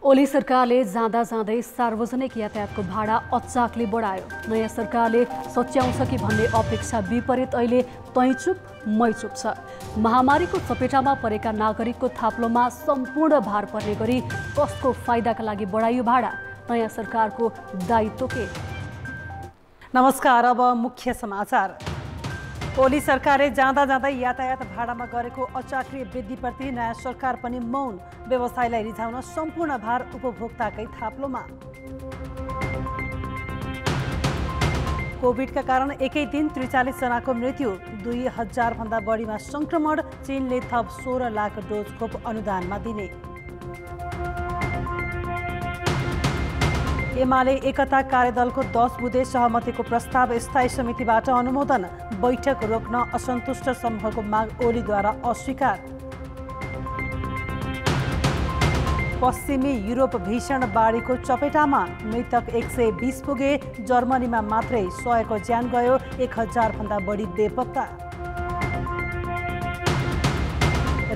ओली सरकारले जाँदा जाँदै सार्वजनिक यातायातको भाडा अचाकले बढायो। नयाँ सरकारले सच्याउँछ कि भन्ने अपेक्षा विपरीत अहिले तै चुप मै चुप छ। महामारीको चपेटामा परेका नागरिकको थाप्लोमा सम्पूर्ण भार पर्ने गरी कसको फाइदाका लागि बढाइयो भाडा? नयाँ सरकारको दायित्व के? नमस्कार, अब मुख्य समाचार। ओली सरकारले जाँदा जाँदै यातायात भाडामा गरेको अचाक्रिय वृद्धिप्रति नयाँ सरकार पनि मौन। व्यवसायलाई रिझाउन सम्पूर्ण भार उपभोक्ताकै थाप्लोमा। कोभिडका कारण एकै दिन 43 जनाको मृत्यु, 2000 भन्दा बढीमा संक्रमण। चीनले थप 16 लाख डोज खोप अनुदानमा दिने। एमाले एकता कार्यदलको 10 बुँदे सहमतिको प्रस्ताव स्थायी समितिबाट अनुमोदन। बैठक रोक्न असन्तुष्ट समूहको माग ओलीद्वारा अस्वीकार। पश्चिमी युरोप भीषण बाढीको चपेटामा, मृतक 120 पुगे। जर्मनीमा मात्रै 100 को ज्यान गयो, 1000 भन्दा बढी बेपत्ता।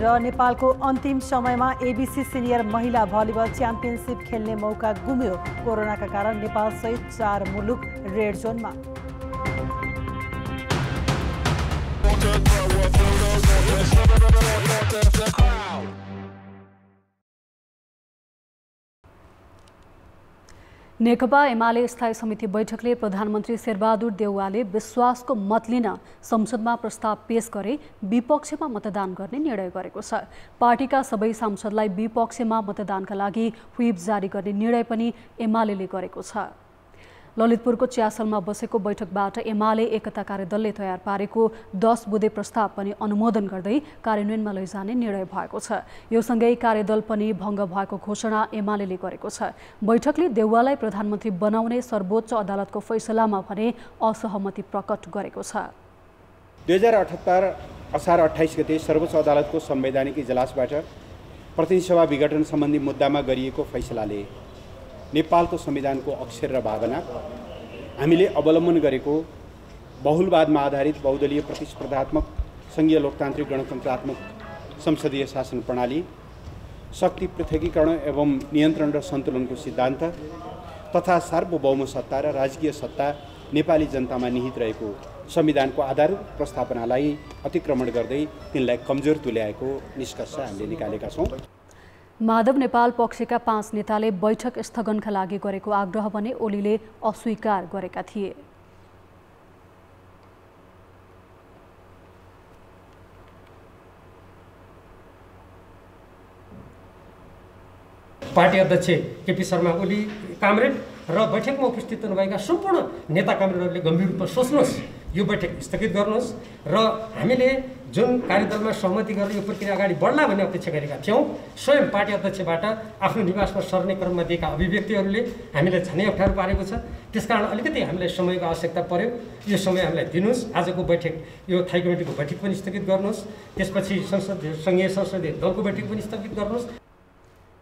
र नेपालको अन्तिम समयमा एबीसी सिनियर महिला भलिबल च्याम्पियनसिप खेल्ने मौका गुम्यो। कोरोनाका कारण नेपाल सहित 4 मुलुक रेड जोनमा। नेकपा एमाले स्थायी समिति बैठकले प्रधानमन्त्री शेरबहादुर देउवाले विश्वासको मत लिन संसदमा प्रस्ताव पेश गरे विपक्षमा मतदान गर्ने निर्णय गरेको छ। पार्टीका सबै सांसदलाई विपक्षमा मतदानका लागि व्हिप जारी गर्ने निर्णय पनि एमाले गरेको छ। ललितपुरको च्यासलमा बसेको बैठकबाट एमाले एकता कार्यदलले तयार पारेको 10 बुँदे प्रस्ताव पनि अनुमोदन गर्दै कार्यान्वयनमा लैजाने निर्णय भएको छ। यो सँगै कार्यदल पनि भङ्ग भएको घोषणा एमाले गरेको छ। बैठकले देउवालाई प्रधानमन्त्री बनाउने सर्वोच्च अदालतको फैसलामा भने असहमति प्रकट गरेको छ। 2078 असार 28 गते सर्वोच्च अदालतको संवैधानिक इजलासबाट प्रतिनिधि सभा विघटन सम्बन्धी मुद्दामा गरिएको फैसलाले नेपालको संविधानको अक्षर र भावना, हामीले अवलम्बन गरेको बहुलवादमा आधारित बहुदलीय प्रतिस्पर्धात्मक संघीय लोकतान्त्रिक गणतन्त्रात्मक संसदीय शासन प्रणाली, शक्ति पृथकीकरण एवं नियन्त्रण र सन्तुलनको सिद्धान्त तथा सार्वभौम सत्ता र राजकीय सत्ता नेपाली जनतामा निहित रहेको संविधानको आधारभूत प्रस्तावनालाई अतिक्रमण गर्दै तिनलाई कमजोर तुल्याएको निष्कर्ष हामीले निकालेका छौँ। माधव नेपाल पक्षका 5 नेताले बैठक स्थगनका लागि गरेको आग्रह भने ओलीले अस्वीकार गरेका थिए। पार्टी अध्यक्ष केपी शर्मा ओली कामरेड र बैठकमा उपस्थित नभएका सम्पूर्ण नेता कामरेडहरूले गम्भीर रूपमा सोच्नुहोस्, यो बैठक स्थगित गर्नुहोस् र हामीले जुन कार्यदलमा सहमति गरेर यो प्रक्रिया अगाडि बढ्ला भन्ने अपेक्षा गरेका थियौँ, स्वयं पार्टी अध्यक्षबाट आफ्नो निवासमा सर्ने क्रममा दिएका अभिव्यक्तिहरूले हामीलाई झनै अप्ठ्यारो पारेको छ। त्यसकारण अलिकति हामीलाई समयको आवश्यकता पर्यो। यो समय हामीलाई दिनुहोस्। आजको बैठक, यो थाई कमिटीको बैठक पनि स्थगित गर्नुहोस्। त्यसपछि संघीय संसदीय दलको बैठक पनि स्थगित गर्नुहोस्।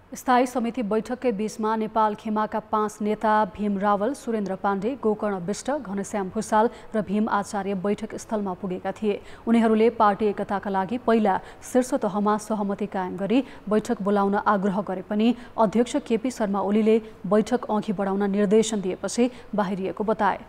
स्थायी समिति बैठककै बीचमा नेपाल खेमाका 5 नेता भीम रावल, सुरेन्द्र पाण्डे, गोकर्ण विष्ट, घनश्याम भुसाल र भीम आचार्य बैठक स्थलमा पुगेका थिए। उनीहरूले पार्टी एकताका लागि पहिला शीर्ष तहमा सहमति कायम गरी बैठक बोलाउन आग्रह गरे पनि अध्यक्ष केपी शर्मा ओलीले बैठक अघि बढाउन निर्देशन दिएपछि बाहिरिएको बताए।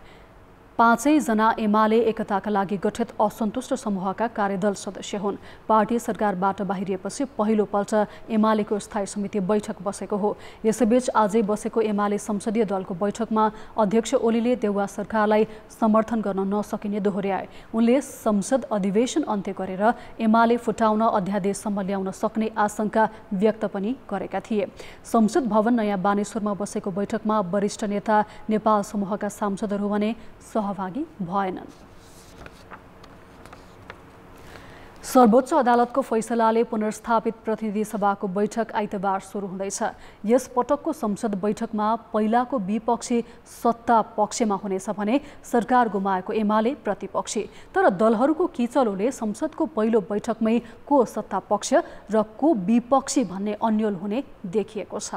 5 जना एमाले एकताका लागि गठित असन्तुष्ट समूहका कार्यदल सदस्य हुन्। पार्टी सरकारबाट बाहिरिएपछि पहिलोपल्ट एमालेको स्थायी समिति बैठक बसेको हो। यसैबीच आजै बसेको एमाले संसदीय दलको बैठकमा अध्यक्ष ओलीले देउवा सरकारलाई समर्थन गर्न नसकिने दोहोर्याए। उनले संसद अधिवेशन अन्त्य गरेर एमाले फुटाउन अध्यादेशसम्म ल्याउन सक्ने आशंका व्यक्त पनि गरेका थिए। संसद भवन नयाँ बानेश्वरमा बसेको बैठकमा वरिष्ठ नेता नेपाल समूहका सांसदहरू भने सहभागी भएनन्। सर्वोच्च अदालतको फैसलाले पुनर्स्थापित प्रतिनिधि सभाको बैठक आइतबार सुरु हुँदैछ। यस पटकको संसद बैठकमा पहिलाको विपक्षी सत्ता पक्षमा हुनेछ भने सरकार गुमाएको एमाले प्रतिपक्षी। तर दलहरूको किचलोले संसदको पहिलो बैठकमै को सत्ता पक्ष र को विपक्षी भन्ने अन्यल हुने देखिएको छ।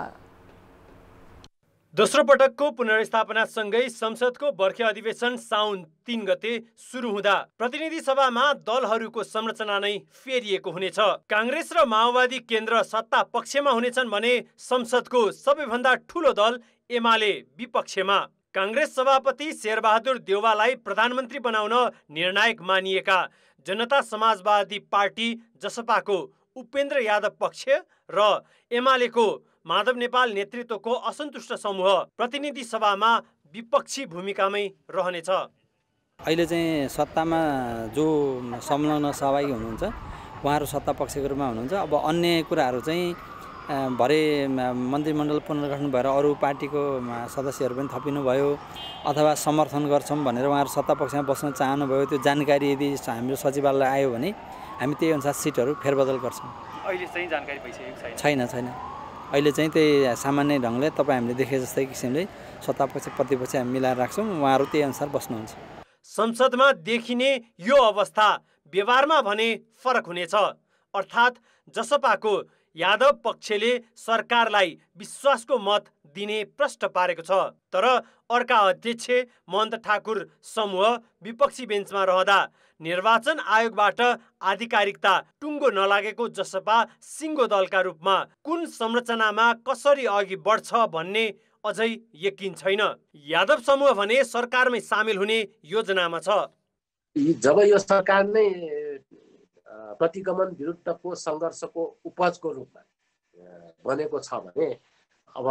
दोस्रो पटकको पुनर्स्थापनासँगै संसदको बर्खे अधिवेशन साउन 3 गते सुरु हुँदा प्रतिनिधि सभामा दलहरूको संरचना नै फेरिएको हुनेछ। कांग्रेस र माओवादी केन्द्र सत्ता पक्षमा हुनेछन् भने संसदको सबैभन्दा ठूलो दल एमाले विपक्षमा। कांग्रेस सभापति शेरबहादुर देउवालाई प्रधानमन्त्री बनाउन निर्णायक मानिएका जनता समाजवादी पार्टी जसपाको उपेन्द्र यादव पक्ष र एमालेको माधव नेपाल नेतृत्वको असन्तुष्ट समूह प्रतिनिधि सभामा विपक्षी भूमिकामै रहनेछ। अहिले चाहिँ सत्तामा जो संलग्न सहभागी हुनुहुन्छ उहाँहरू सत्ता पक्षको रूपमा हुनुहुन्छ। अब अन्य कुराहरू चाहिँ भरे मन्त्रीमण्डल पुनर्गठन भएर अरू पार्टीको सदस्यहरू पनि थपिनुभयो अथवा समर्थन गर्छौँ भनेर उहाँहरू सत्ता पक्षमा बस्न चाहनुभयो। त्यो जानकारी यदि हाम्रो सचिवालय आयो भने हामी त्यही अनुसार सिटहरू फेरबदल गर्छौँ। अहिले चाहिँ जानकारी भइसकेको छैन। अहिले चाहिँ त्यही सामान्य ढङ्गले तपाईँ हामीले देखे जस्तै किसिमले सत्ता पक्ष प्रतिपक्ष हामी मिलाएर राख्छौँ, उहाँहरू त्यही अनुसार बस्नुहुन्छ। संसदमा देखिने यो अवस्था व्यवहारमा भने फरक हुनेछ। अर्थात् जसपाको यादव पक्षले सरकारलाई विश्वासको मत दिने प्रश्न पारेको छ, तर अर्का अध्यक्ष महन्त ठाकुर समूह विपक्षी बेन्चमा रहँदा निर्वाचन आयोगबाट आधिकारिकता टुङ्गो नलागेको जसपा सिङ्गो दलका रूपमा कुन संरचनामा कसरी अघि बढ्छ भन्ने अझै यकिन छैन। यादव समूह भने सरकारमै सामेल हुने योजनामा छ। जब यो सरकार नै प्रतिगमन विरुद्धको सङ्घर्षको उपजको रूपमा बनेको छ भने अब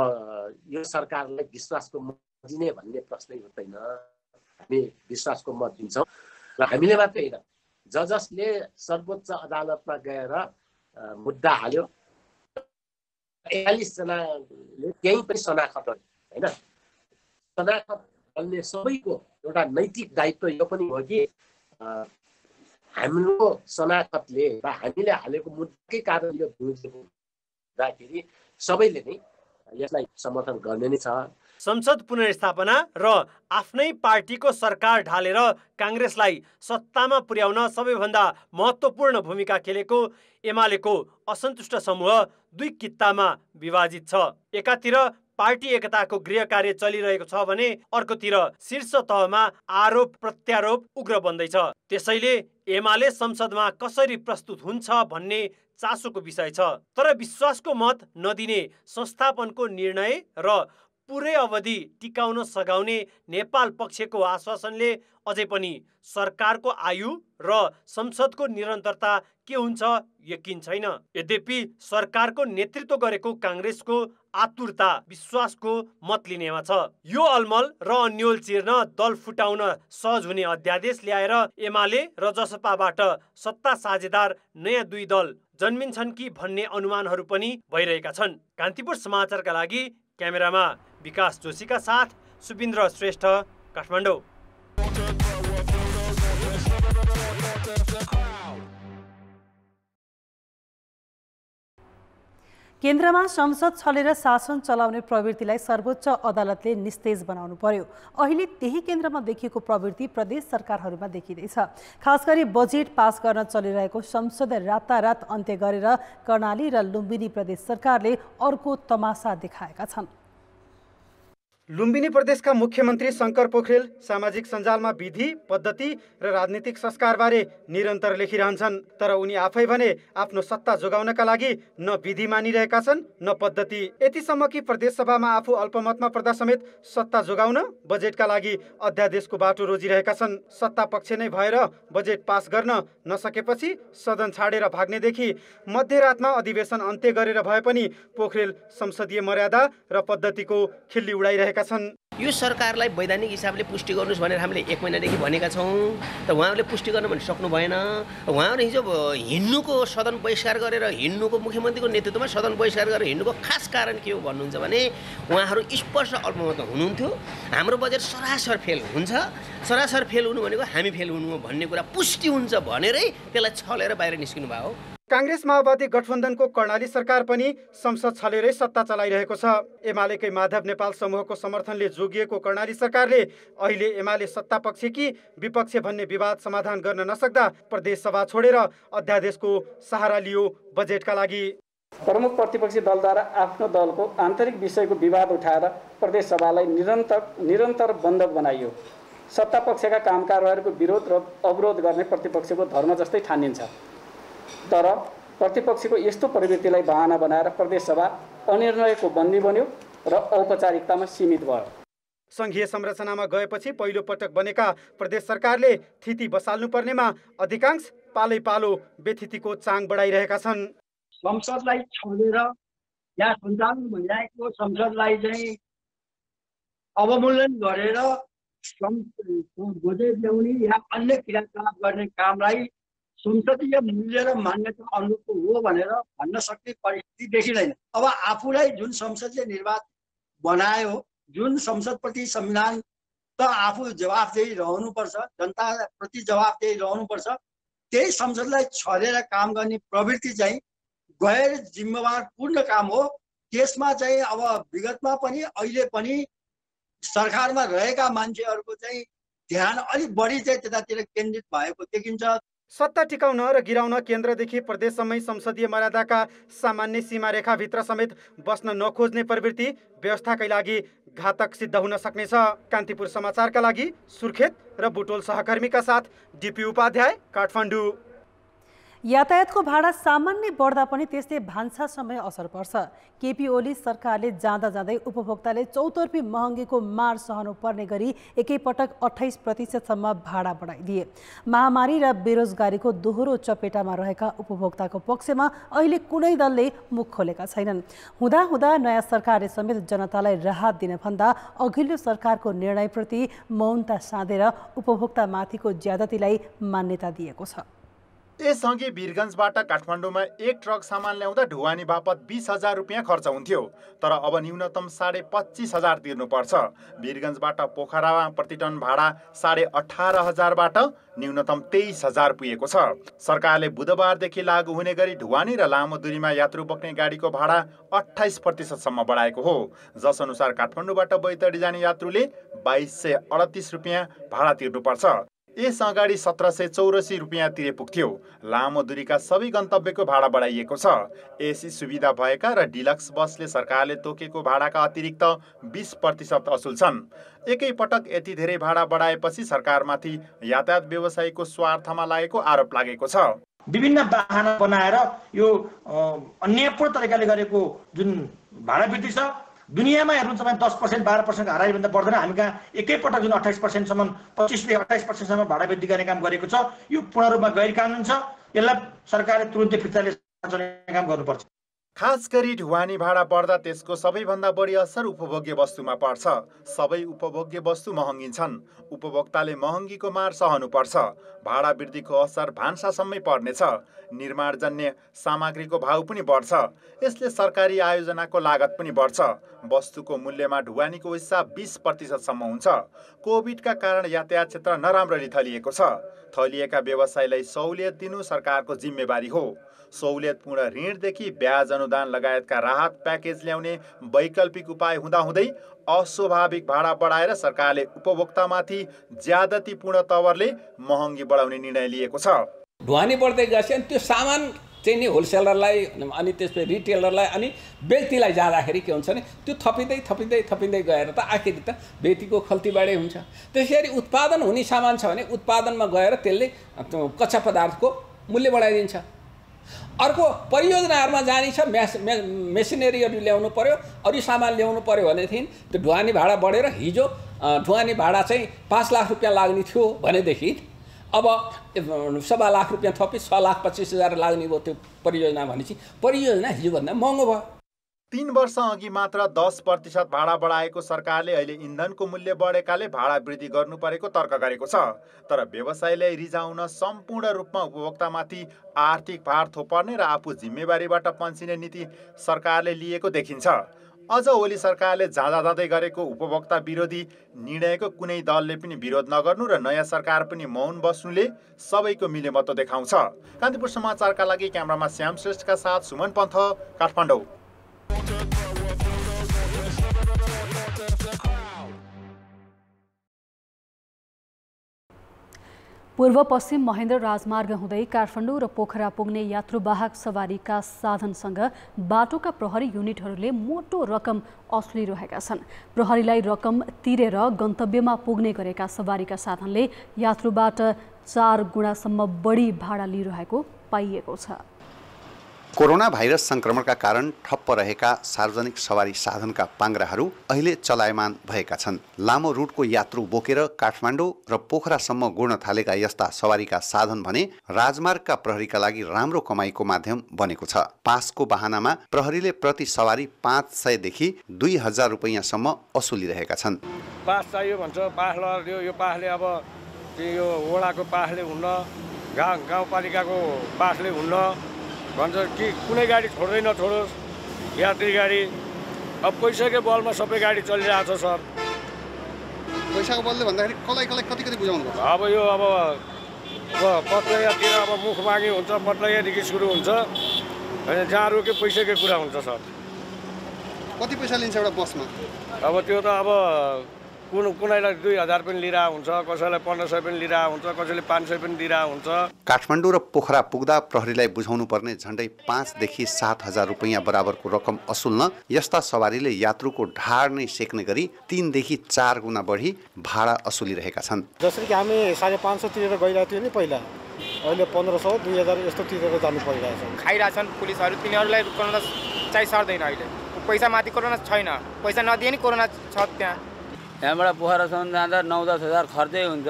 यो सरकारलाई विश्वासको मत दिने भन्ने प्रश्नै हुँदैन। हामी विश्वासको मत दिन्छौँ र हामीले मात्रै होइन, जसले सर्वोच्च अदालतमा गएर मुद्दा हाल्यो 41 जनाले केही पनि शनाखत होइन। शनाखत हाल्ने सबैको एउटा नैतिक दायित्व यो पनि हो कि हाम्रो शनाखतले र हामीले हालेको मुद्दाकै कारण यो बुझेको हुँदाखेरि सबैले नै यसलाई समर्थन गर्ने नै छ। संसद पुनर्स्थापना र आफ्नै पार्टीको सरकार ढालेर कांग्रेसलाई सत्तामा पुर्याउन सबैभन्दा महत्त्वपूर्ण भूमिका खेलेको एमालेको असन्तुष्ट समूह दुई कित्तामा विभाजित छ। एकातिर पार्टी एकताको गृह कार्य चलिरहेको छ भने अर्कोतिर शीर्ष तहमा आरोप प्रत्यारोप उग्र बन्दैछ। त्यसैले एमाले संसदमा कसरी प्रस्तुत हुन्छ भन्ने चासोको विषय छ। तर विश्वासको मत नदिने संस्थापनको निर्णय र पुरै अवधि टिकाउन सघाउने नेपाल पक्षको आश्वासनले अझै पनि सरकारको आयु र संसदको निरन्तरता के हुन्छ यकिन छैन। यद्यपि सरकारको नेतृत्व गरेको कांग्रेसको आतुरता विश्वासको मत लिनेमा छ। यो अलमल र अन्यल चिर्न दल फुटाउन सहज हुने अध्यादेश ल्याएर एमाले र जसपाबाट सत्ता साझेदार नयाँ दुई दल जन्मिन्छन् कि भन्ने अनुमानहरू पनि भइरहेका छन्। कान्तिपुर समाचारका लागि क्यामेरामा विकास जोशीका साथ सुबिन्द्र श्रेष्ठ, काठमाडौँ। केन्द्रमा संसद छलेर शासन चलाउने प्रवृत्तिलाई सर्वोच्च अदालतले निस्तेज बनाउनु पर्यो। अहिले त्यही केन्द्रमा देखिएको प्रवृत्ति प्रदेश सरकारहरूमा देखिँदैछ। खास गरी बजेट पास गर्न चलिरहेको संसद रातारात अन्त्य गरेर कर्णाली र लुम्बिनी प्रदेश सरकारले अर्को तमासा देखाएका छन्। लुम्बिनी प्रदेशका मुख्यमन्त्री शङ्कर पोखरेल सामाजिक सञ्जालमा विधि, पद्धति र राजनीतिक संस्कारबारे निरन्तर लेखिरहन्छन्। तर उनी आफै भने आफ्नो सत्ता जोगाउनका लागि न विधि मानिरहेका छन् न पद्धति। यतिसम्म कि प्रदेश सभामा आफू अल्पमतमा पर्दा समेत सत्ता जोगाउन बजेटका लागि अध्यादेशको बाटो रोजिरहेका छन्। सत्ता पक्ष नै भएर बजेट पास गर्न नसकेपछि सदन छाडेर भाग्नेदेखि मध्यरातमा अधिवेशन अन्त्य गरेर भए पनि पोखरेल संसदीय मर्यादा र पद्धतिको खिल्ली उडाइरहेका छन्। यो सरकारलाई वैधानिक हिसाबले पुष्टि गर्नुहोस् भनेर हामीले 1 महिनादेखि भनेका छौँ, तर उहाँहरूले पुष्टि गर्न पनि सक्नु भएन। उहाँहरूले हिजो हिँड्नुको सदन बहिष्कार गरेर हिँड्नुको मुख्यमन्त्रीको नेतृत्वमा सदन बहिष्कार गरेर हिँड्नुको खास कारण के हो भन्नुहुन्छ भने उहाँहरू स्पष्ट अल्पमतमा हुनुहुन्थ्यो। हाम्रो बजेट सरासर फेल हुन्छ, सरासर फेल हुनु भनेको हामी फेल हुनु भन्ने कुरा पुष्टि हुन्छ भनेरै त्यसलाई छलेर बाहिर निस्किनु भयो। कांग्रेस माओवादी गठबन्धनको कर्णाली सरकार पनि संसद छलेरै सत्ता चलाइरहेको छ। एमालेकै माधव नेपाल समूहको समर्थनले जोगिएको कर्णाली सरकारले अहिले एमाले सत्ता पक्ष कि विपक्ष भन्ने विवाद समाधान गर्न नसक्दा प्रदेश सभा छोडेर अध्यादेशको सहारा लियो बजेटका लागि। प्रमुख प्रतिपक्षी दलद्वारा आफ्नो दलको आन्तरिक विषयको विवाद उठाएर प्रदेश सभालाई निरन्तर बन्द बनाइयो। सत्ता पक्षका काम कारबाहीहरूको विरोध र अवरोध गर्ने प्रतिपक्षको धर्म जस्तै ठानिन्छ। तर प्रतिपक्षको यस्तो प्रवृत्तिलाई बहाना बनाएर प्रदेश सभा अनिर्णयको बन्दी बन्यो र औपचारिकतामा सीमित भयो। संघीय संरचनामा गएपछि पहिलो पटक बनेका प्रदेश सरकारले थिति बसाल्नुपर्नेमा अधिकांश पालै पालो बेथितिको चाङ बढाइरहेका छन्। संसदलाई छोडेर यहाँ सञ्चालन भइरहेको संसदलाई चाहिँ अवमूल्यन गरेर बजेट ल्याउने या अन्य क्रियाकलाप गर्ने कामलाई संसदीय मूल्य र मान्यता अनुरूपको हो भनेर भन्न सक्ने परिस्थिति देखिँदैन। अब आफूलाई जुन संसदले निर्वाचित बनायो, जुन संसदप्रति संविधान त आफू जवाफदेही रहनुपर्छ, जनताप्रति जवाफदेही रहनुपर्छ, त्यही संसदलाई छरेर काम गर्ने प्रवृत्ति चाहिँ गैर जिम्मेवार पूर्ण काम हो। त्यसमा चाहिँ अब विगतमा पनि अहिले पनि सरकारमा रहेका मान्छेहरूको चाहिँ ध्यान अलिक बढी चाहिँ त्यतातिर केन्द्रित भएको देखिन्छ। सत्ता टिकाउन र गिराउन केन्द्रदेखि प्रदेशसम्मै संसदीय मर्यादाका सामान्य सीमारेखाभित्र समेत बस्न नखोज्ने प्रवृत्ति व्यवस्थाकै लागि घातक सिद्ध हुन सक्नेछ। कान्तिपुर समाचारका लागि सुर्खेत र बुटोल सहकर्मीका साथ डिपी उपाध्याय, काठमाडौँ। यातायातको भाडा सामान्य बढ्दा पनि त्यसले भान्सा समय असर पर्छ। केपी ओली सरकारले जाँदा जाँदै उपभोक्ताले चौतर्फी महँगीको मार सहनु पर्ने गरी एकैपटक 28% भाडा बढाइदिए। महामारी र बेरोजगारीको दोहोरो चपेटामा रहेका उपभोक्ताको पक्षमा अहिले कुनै दलले मुख खोलेका छैनन्। हुँदा नयाँ सरकारले समेत जनतालाई राहत दिन भन्दा अघिल्लो सरकारको निर्णयप्रति मौनता साधेर उपभोक्तामाथिको ज्यादतीलाई मान्यता दिएको छ। यसअघि वीरगन्जबाट काठमाडौँमा एक ट्रक सामान ल्याउँदा ढुवानी बापत 20,000 रुपियाँ खर्च हुन्थ्यो, तर अब न्यूनतम 25,500 तिर्नुपर्छ। वीरगन्जबाट पोखरामा प्रतिटन भाडा 18,500बाट न्यूनतम 23,000 पुगेको छ। सरकारले बुधबारदेखि लागू हुने गरी ढुवानी र लामो दूरीमा यात्रु बोक्ने गाडीको भाडा 28% बढाएको हो, जसअनुसार काठमाडौँबाट बैतडी जाने यात्रुले 2,238 रुपियाँ भाडा तिर्नुपर्छ। यस अगाडि 1,784 रुपियाँ तिरे पुग्थ्यो। लामो दूरीका सबै गन्तव्यको भाडा बढाइएको छ। एसी सुविधा भएका र डिलक्स बसले सरकारले तोकेको भाडाका अतिरिक्त 20% असुल्छन्। एकैपटक यति धेरै भाडा बढाएपछि सरकारमाथि यातायात व्यवसायीको स्वार्थमा लागेको आरोप लागेको छ। विभिन्न बाहना बनाएर यो अन्यायपूर्ण तरिकाले गरेको जुन भाडा वृद्धि छ, दुनियाँमा हेर्नुहुन्छ भने 10%, 12% हाराइभन्दा बढ्दैन। हामी कहाँ एकैपटक जुन 28%सम्म 25% 28%सम्म भाडा वृद्धि गर्ने काम गरेको छ, यो पूर्ण रूपमा गैर कानुन छ। यसलाई सरकारले तुरुन्तै फिर्ताले चलाउने काम गर्नुपर्छ। खास गरी ढुवानी भाडा बढ्दा त्यसको सबैभन्दा बढी असर उपभोग्य वस्तुमा पर्छ। सबै उपभोग्य वस्तु महँगिन्छन्। उपभोक्ताले महँगीको मार सहनुपर्छ। भाडा वृद्धिको असर भान्सासम्मै पर्नेछ। निर्माणजन्य सामग्रीको भाउ पनि बढ्छ। यसले सरकारी आयोजनाको लागत पनि बढ्छ। वस्तुको मूल्यमा ढुवानीको हिस्सा 20%सम्म हुन्छ। कोभिडका कारण यातायात क्षेत्र नराम्ररी थलिएको छ। थलिएका व्यवसायलाई सहुलियत दिनु सरकारको जिम्मेवारी हो। सहुलियतपूर्ण ऋणदेखि ब्याज अनुदान लगायतका राहत प्याकेज ल्याउने वैकल्पिक उपाय हुँदाहुँदै अस्वाभाविक भाडा बढाएर सरकारले उपभोक्तामाथि ज्यादतीपूर्ण तवरले महँगी बढाउने निर्णय लिएको छ। ढुवानी बढ्दै गएपछि त्यो सामान चाहिँ नि होलसेलरलाई अनि त्यसपछि रिटेलरलाई अनि व्यक्तिलाई जाँदाखेरि के हुन्छ भने त्यो थपिँदै गएर त आखिर त व्यक्तिको खल्तीबाडै हुन्छ। त्यसरी उत्पादन हुने सामान छ भने उत्पादनमा गएर त्यसले कच्चा पदार्थको मूल्य बढाइदिन्छ। अर्को परियोजनाहरूमा जाने छ, मेसिनरीहरू ल्याउनु पर्यो, अरू सामान ल्याउनु पर्यो भनेदेखि त्यो ढुवानी भाडा बढेर हिजो ढुवानी भाडा चाहिँ 5 लाख रुपियाँ लाग्ने थियो भनेदेखि अब 1.25 लाख रुपियाँ थपी 6,25,000 लाग्ने भयो त्यो परियोजना भनेपछि परियोजना हिजोभन्दा महँगो भयो। 3 वर्ष अघि मात्र 10% भाडा बढाएको सरकारले अहिले इन्धनको मूल्य बढेकाले भाडा वृद्धि गर्नु परेको तर्क गरेको छ। तर व्यवसायलाई रिझाउन सम्पूर्ण रूपमा उपभोक्तामाथि आर्थिक भार थोपर्ने र आफू जिम्मेवारीबाट पन्सिने नीति सरकारले लिएको देखिन्छ। अझ ओली सरकारले जाँदै गरेको उपभोक्ता विरोधी निर्णयको कुनै दलले पनि विरोध नगर्नु र नयाँ सरकार पनि मौन बस्नुले सबैको मिलेमतो देखाउँछ। कान्तिपुर समाचारका लागि क्यामेरामा श्याम श्रेष्ठका साथ सुमन पन्थ, काठमाडौँ। पूर्व पश्चिम महेन्द्र राजमार्ग हुँदै काठमाडौँ र पोखरा पुग्ने यात्रुवाहक सवारीका साधनसँग बाटोका प्रहरी युनिटहरूले मोटो रकम असुलिरहेका छन्। प्रहरीलाई रकम तिरेर गन्तव्यमा पुग्ने गरेका सवारीका साधनले यात्रुबाट 4 गुणासम्म बढी भाडा लिइरहेको पाइएको छ। कोरोना भाइरस संक्रमणका कारण ठप्प रहेका सार्वजनिक सवारी साधनका पाङ्ग्राहरू अहिले चलायमान भएका छन्। लामो रुटको यात्रु बोकेर काठमाडौँ र पोखरासम्म गुड्न थालेका यस्ता सवारीका साधन भने राजमार्गका प्रहरीका लागि राम्रो कमाईको माध्यम बनेको छ। पासको बहानामा प्रहरीले प्रति सवारी 500 देखि 2000 रुपैयाँसम्म असुलिरहेका छन्। पास चाहियो भन्छ, पास लगायो, यो पासले अब यो वडाको पासले हुन्न, गाउँपालिकाको पासले हुन्न भन्छ कि कुनै गाडी छोड्दै नछोडोस्, यात्री गाडी। अब पैसाकै बलमा सबै गाडी चलिरहेको छ सर। पैसाको बलले भन्दाखेरि कसलाई कति बुझाउनु पर्छ? अब यो अब पत्लैयातिर अब मुखमागी हुन्छ, पत्लैयादेखि सुरु हुन्छ, होइन जहाँ रोक्यो पैसाकै कुरा हुन्छ सर। कति पैसा लिन्छ एउटा बसमा? अब त्यो त अब कुनैलाई 2000 पनि लिइरहेको हुन्छ, कसैलाई 1500 पनि लिइरहेको हुन्छ, कसैले 500 पनि दिइरहेको हुन्छ। काठमाडौँ र पोखरा पुग्दा प्रहरीलाई बुझाउनु पर्ने झन्डै 5 देखि 7000 रुपैयाँ बराबरको रकम असुल्न यस्ता सवारीले यात्रुको ढाड नै सेक्ने गरी 3 देखि 4 गुणा बढी भाडा असुलिरहेका छन्। जसरी कि हामी 550 तिरेर गइरहेको थियो नि पहिला, अहिले 1500 2000 यस्तो तिरेर जानु परिरहेछ। खाइरहेछन् पुलिसहरू, तिनीहरूलाई कोरोना चाहिँ सर्दैन। अहिले पैसा माथि कोरोना छैन, पैसा नदिए नि कोरोना छ। यहाँबाट पोखरासम्म जाँदा 9-10 हजार खर्चै हुन्छ,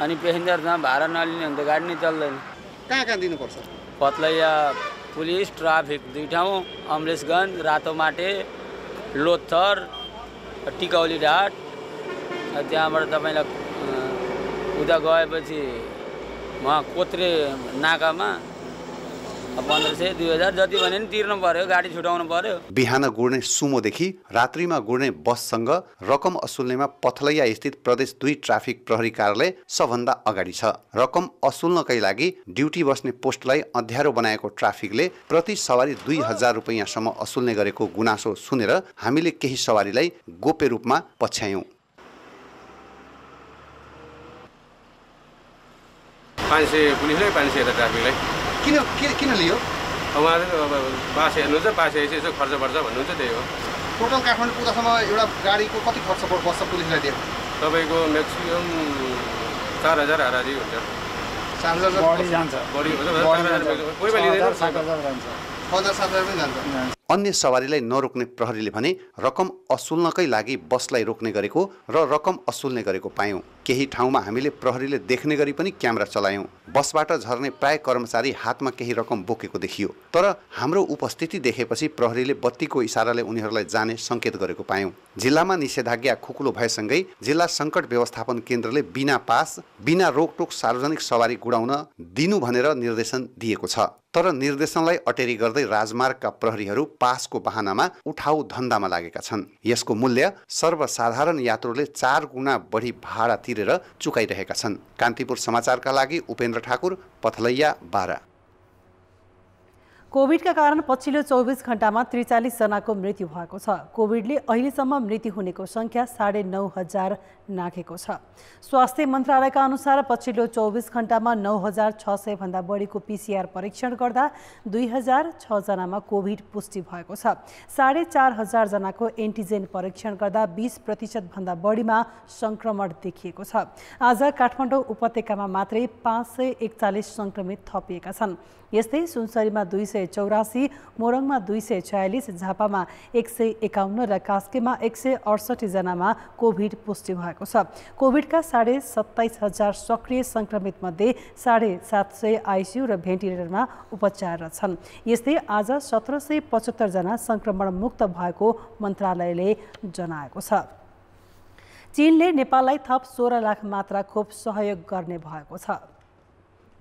अनि पेसेन्जरसँग भाडा नलिने भने त गाडी नै चल्दैन। कहाँ दिनुपर्छ? पत्लैया पुलिस ट्राफिक 2 ठाउँ, अमरेशगञ्ज, रातोमाटे, लोथर, टिकौली घाट। त्यहाँबाट तपाईँलाई उता गएपछि वहाँ कोत्रे नाकामा 1500 2000 जति भने नि तिर्नु पर्यो, गाडी छुटाउनु पर्यो। बिहान गुड्ने सुमोदेखि रात्रिमा गुड्ने बससँग रकम असुल्नेमा पथलैया स्थित प्रदेश 2 ट्राफिक प्रहरी कार्यालय सबभन्दा अगाडि छ। रकम असुल्नकै लागि ड्युटी बस्ने पोस्टलाई अँध्यारो बनाएको ट्राफिकले प्रति सवारी 2000 रुपैयाँसम्म असुल्ने गरेको गुनासो सुनेर हामीले केही सवारीलाई गोप्य रूपमा पछ्यायौँ। 500 पुलिसलाई, 500 यता ट्राफिकलाई। किन लियो? उहाँले अब पास हेर्नुहुन्छ, पास हेरेपछि यसो खर्च पर्छ भन्नुहुन्छ, त्यही हो। टोटल काठमाडौँ पुग्दासम्म एउटा गाडीको कति खर्च पर्छ पुलिसलाई दियो? तपाईँको म्याक्सिमम 4000 हाराहारी हुन्छ। 4000 बढी जान्छ, बढी हुन्छ, 4000 कोही बेला लिँदैन, 7000 जान्छ, 5000 पनि जान्छ। अन्य सवारीलाई नरोक्ने प्रहरीले भने रकम असुल्नकै लागि बसलाई रोक्ने गरेको र रकम असुल्ने गरेको पायौँ। केही ठाउँमा हामीले प्रहरीले देख्ने गरी पनि क्यामेरा चलायौँ। बसबाट झर्ने प्राय कर्मचारी हातमा केही रकम बोकेको देखियो, तर हाम्रो उपस्थिति देखेपछि प्रहरीले बत्तीको इसाराले उनीहरूलाई जाने सङ्केत गरेको पायौँ। जिल्लामा निषेधाज्ञा खुकुलो भएसँगै जिल्ला सङ्कट व्यवस्थापन केन्द्रले बिना पास, बिना रोकटोक सार्वजनिक सवारी गुडाउन दिनु भनेर निर्देशन दिएको छ। तर निर्देशनलाई अटेरी गर्दै राजमार्गका प्रहरीहरू पासको बहानामा उठाउ धन्दामा लागेका छन्। यसको मूल्य सर्वसाधारण यात्रुले 4 गुणा बढी भाडा तिरेर चुकाइरहेका छन्। कान्तिपुर समाचारका लागि उपेन्द्र ठाकुर, पथलैया 12। कोभिडका कारण पछिल्लो 24 घण्टामा 43 जनाको मृत्यु भएको छ। कोभिडले अहिलेसम्म मृत्यु हुनेको सङ्ख्या 9500 नाघेको छ। स्वास्थ्य मन्त्रालयका अनुसार पछिल्लो 24 घण्टामा 9600 भन्दा बढीको PCR परीक्षण गर्दा 2006 जनामा कोभिड पुष्टि भएको छ। 4500 जनाको एन्टिजेन परीक्षण गर्दा 20% भन्दा बढीमा सङ्क्रमण देखिएको छ। आज काठमाडौँ उपत्यकामा मात्रै 541 सङ्क्रमित थपिएका छन्। यस्तै सुनसरीमा 284, मोरङमा 246, झापामा 151 र कास्कीमा 168 जनामा कोभिड पुष्टि भएको छ। कोभिडका 27000 सक्रिय सङ्क्रमित मध्ये 750 आइसियु र भेन्टिलेटरमा उपचाररत छन्। यस्तै आज 1775 जना सङ्क्रमण मुक्त भएको मन्त्रालयले जनाएको छ। चीनले नेपाललाई थप 16 लाख मात्रा खोप सहयोग गर्ने भएको छ।